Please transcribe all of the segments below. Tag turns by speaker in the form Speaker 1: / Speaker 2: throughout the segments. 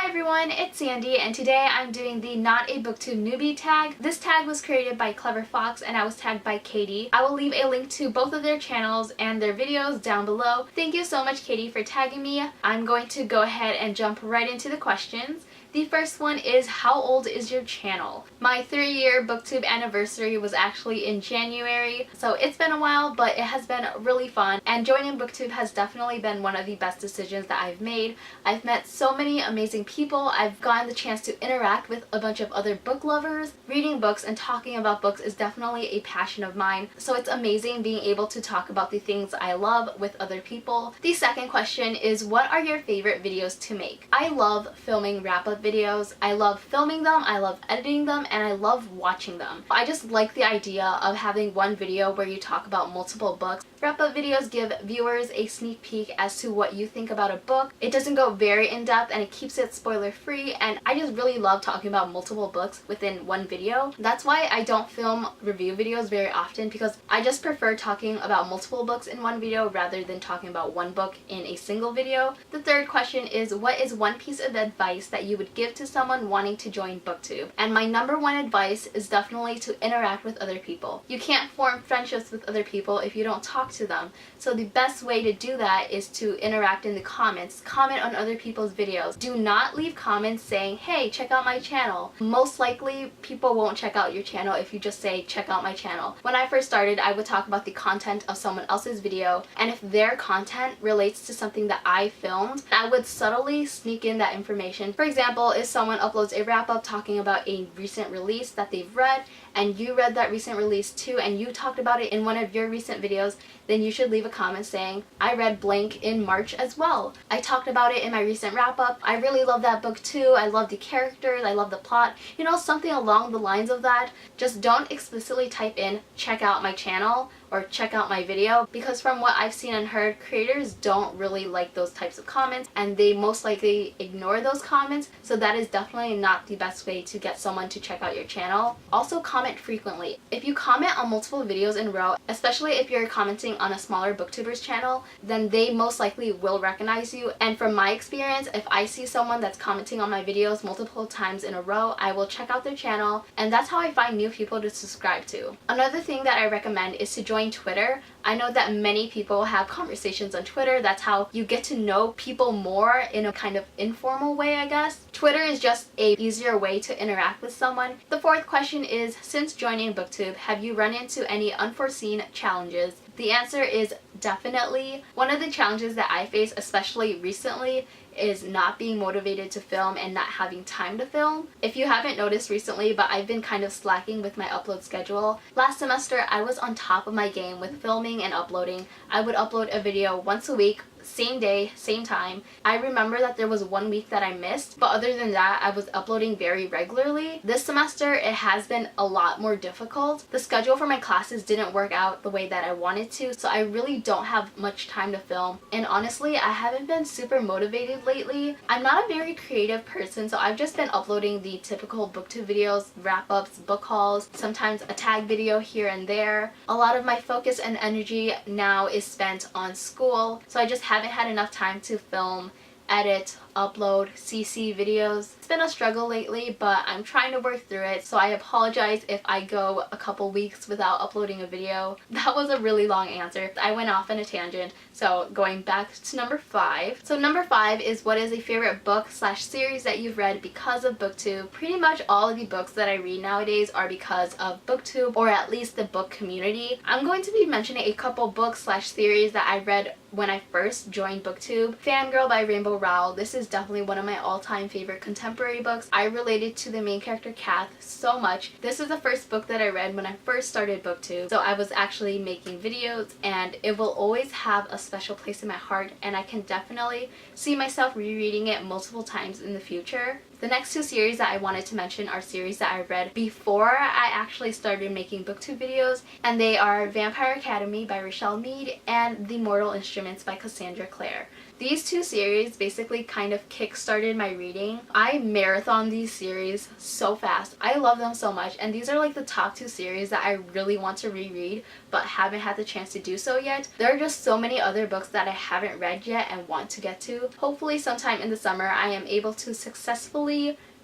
Speaker 1: Hi everyone, it's Sandy, and today I'm doing the Not a Booktube Newbie tag. This tag was created by Clever Fox and I was tagged by Katie. I will leave a link to both of their channels and their videos down below. Thank you so much, Katie, for tagging me. I'm going to go ahead and jump right into the questions. The first one is, how old is your channel? My 3-year booktube anniversary was actually in January, so it's been a while, but it has been really fun, and joining booktube has definitely been one of the best decisions that I've made. I've met so many amazing people. I've gotten the chance to interact with a bunch of other book lovers. Reading books and talking about books is definitely a passion of mine, so it's amazing being able to talk about the things I love with other people. The second question is, what are your favorite videos to make? I love filming wrap-up videos. I love filming them, I love editing them, and I love watching them. I just like the idea of having one video where you talk about multiple books. Wrap-up videos give viewers a sneak peek as to what you think about a book. It doesn't go very in-depth and it keeps it spoiler-free, and I just really love talking about multiple books within one video. That's why I don't film review videos very often, because I just prefer talking about multiple books in one video rather than talking about one book in a single video. The third question is, what is one piece of advice that you would give to someone wanting to join booktube? And my number one advice is definitely to interact with other people. You can't form friendships with other people if you don't talk to them. So the best way to do that is to interact in the comments. Comment on other people's videos. Do not leave comments saying, hey, check out my channel. Most likely people won't check out your channel if you just say, check out my channel. When I first started, I would talk about the content of someone else's video, and if their content relates to something that I filmed, I would subtly sneak in that information. For example, if someone uploads a wrap-up talking about a recent release that they've read, and you read that recent release too, and you talked about it in one of your recent videos, then you should leave a comment saying, I read blank in March as well. I talked about it in my recent wrap-up. I really love that book too. I love the characters. I love the plot. You know, something along the lines of that. Just don't explicitly type in, check out my channel, or check out my video, because from what I've seen and heard, creators don't really like those types of comments, and they most likely ignore those comments, so that is definitely not the best way to get someone to check out your channel. Also, comment frequently. If you comment on multiple videos in a row, especially if you're commenting on a smaller booktuber's channel, then they most likely will recognize you, and from my experience, if I see someone that's commenting on my videos multiple times in a row, I will check out their channel, and that's how I find new people to subscribe to. Another thing that I recommend is to join Twitter. I know that many people have conversations on Twitter. That's how you get to know people more in a kind of informal way, I guess. Twitter is just a easier way to interact with someone. The fourth question is, since joining booktube, have you run into any unforeseen challenges? The answer is definitely. One of the challenges that I face, especially recently, is not being motivated to film and not having time to film. If you haven't noticed recently, but I've been kind of slacking with my upload schedule. Last semester, I was on top of my game with filming and uploading. I would upload a video once a week, same day, same time. I remember that there was one week that I missed, but other than that, I was uploading very regularly. This semester, it has been a lot more difficult. The schedule for my classes didn't work out the way that I wanted to, so I really don't have much time to film. And honestly, I haven't been super motivated lately. I'm not a very creative person, so I've just been uploading the typical booktube videos, wrap-ups, book hauls, sometimes a tag video here and there. A lot of my focus and energy now is spent on school, so I just haven't had enough time to film, edit, upload, CC videos. It's been a struggle lately, but I'm trying to work through it, so I apologize if I go a couple weeks without uploading a video. That was a really long answer. I went off on a tangent, so going back to number 5. So number 5 is, what is a favorite book / series that you've read because of booktube? Pretty much all of the books that I read nowadays are because of booktube, or at least the book community. I'm going to be mentioning a couple books / series that I read when I first joined booktube. Fangirl by Rainbow Rowell. This is definitely one of my all-time favorite contemporary books. I related to the main character Kath so much. This is the first book that I read when I first started booktube, so I was actually making videos, and it will always have a special place in my heart, and I can definitely see myself rereading it multiple times in the future. The next two series that I wanted to mention are series that I read before I actually started making booktube videos, and they are Vampire Academy by Rochelle Mead and The Mortal Instruments by Cassandra Clare. These two series basically kind of kick-started my reading. I marathoned these series so fast. I love them so much, and these are like the top two series that I really want to reread but haven't had the chance to do so yet. There are just so many other books that I haven't read yet and want to get to. Hopefully sometime in the summer I am able to successfully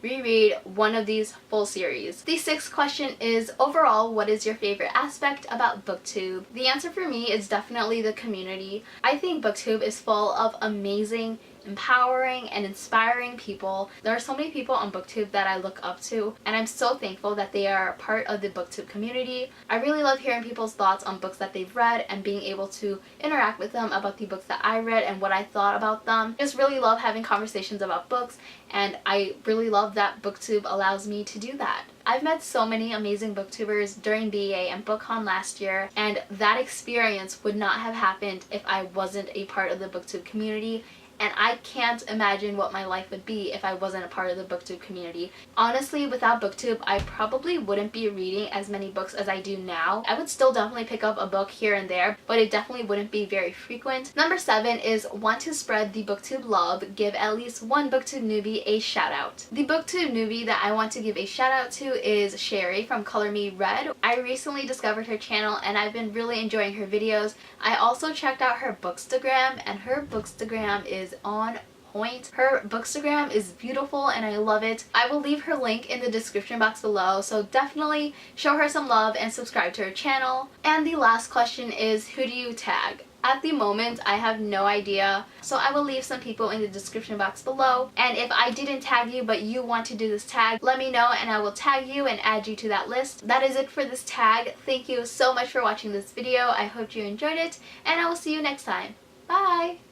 Speaker 1: reread one of these full series. The sixth question is, overall, what is your favorite aspect about booktube? The answer for me is definitely the community. I think booktube is full of amazing, empowering, and inspiring people. There are so many people on booktube that I look up to, and I'm so thankful that they are part of the booktube community. I really love hearing people's thoughts on books that they've read and being able to interact with them about the books that I read and what I thought about them. I just really love having conversations about books, and I really love that booktube allows me to do that. I've met so many amazing booktubers during BEA and BookCon last year, and that experience would not have happened if I wasn't a part of the booktube community. And I can't imagine what my life would be if I wasn't a part of the booktube community. Honestly, without booktube, I probably wouldn't be reading as many books as I do now. I would still definitely pick up a book here and there, but it definitely wouldn't be very frequent. Number 7 is, want to spread the booktube love, give at least one booktube newbie a shout out. The booktube newbie that I want to give a shout out to is Sherry from Color Me Red. I recently discovered her channel and I've been really enjoying her videos. I also checked out her bookstagram, and her bookstagram is on point. Her bookstagram is beautiful and I love it. I will leave her link in the description box below, so definitely show her some love and subscribe to her channel. And the last question is, who do you tag? At the moment, I have no idea, so I will leave some people in the description box below. And if I didn't tag you but you want to do this tag, let me know and I will tag you and add you to that list. That is it for this tag. Thank you so much for watching this video. I hope you enjoyed it, and I will see you next time. Bye!